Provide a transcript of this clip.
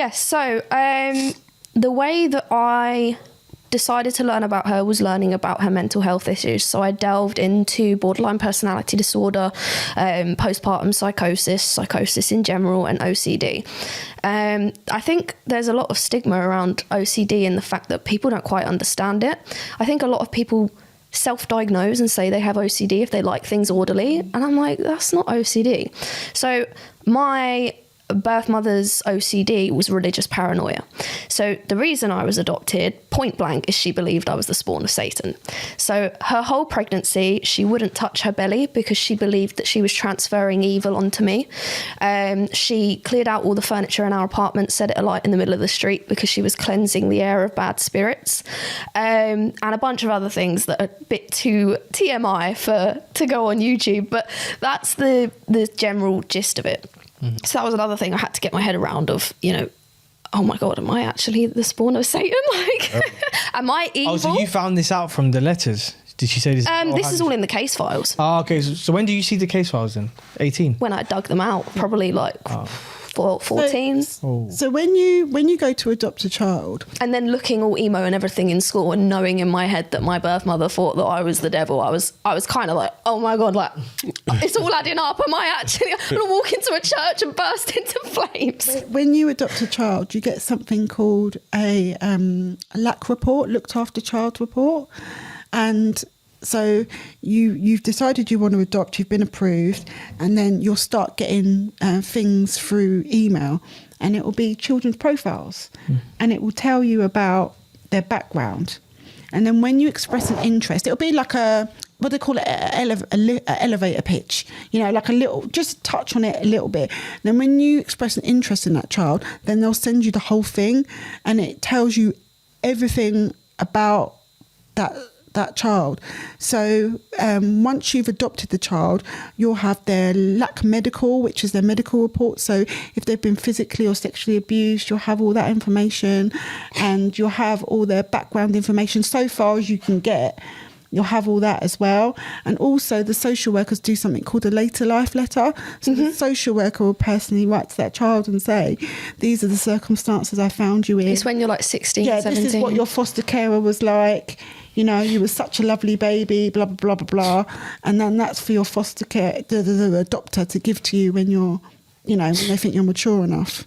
Yes, so the way that I decided to learn about her was learning about her mental health issues. So I delved into borderline personality disorder, postpartum psychosis in general, and OCD. I think there's a lot of stigma around OCD in the fact that people don't quite understand it. I think a lot of people self-diagnose and say they have OCD if they like things orderly, and I'm like, that's not OCD. So my birth mother's OCD was religious paranoia. So the reason I was adopted, point blank, is she believed I was the spawn of Satan. So her whole pregnancy, she wouldn't touch her belly because she believed that she was transferring evil onto me. She cleared out all the furniture in our apartment, set it alight in the middle of the street because she was cleansing the air of bad spirits, and a bunch of other things that are a bit too TMI to go on YouTube. But that's the general gist of it. Mm-hmm. So that was another thing I had to get my head around of, oh my God, am I actually the spawn of Satan? Am I evil? Oh, so you found this out from the letters? Did she say this? This is all in the case files. Oh, okay. So when do you see the case files then? 18? When I dug them out, probably 14. So when you go to adopt a child, and then looking all emo and everything in school, and knowing in my head that my birth mother thought that I was the devil, I was kind of like, oh my God, like it's all adding up. Am I actually going to walk into a church and burst into flames? When you adopt a child, you get something called a LAC report, looked after child report, and so you've decided you want to adopt, you've been approved, and then you'll start getting things through email, and it will be children's profiles, and it will tell you about their background. And then when you express an interest, it'll be like what they call it, an elevator pitch, like a little, just touch on it a little bit. Then when you express an interest in that child, then they'll send you the whole thing, and it tells you everything about that child. So once you've adopted the child, you'll have their LAC medical, which is their medical report. So if they've been physically or sexually abused, you'll have all that information, and you'll have all their background information so far as you can get. You'll have all that as well. And also the social workers do something called a later life letter. So the social worker will personally write to that child and say, these are the circumstances I found you in. It's when you're like 16, yeah, 17. This is what your foster carer was like. You were such a lovely baby, blah, blah, blah, blah, blah. And then that's for your foster care, the adopter to give to you when you're, when they think you're mature enough.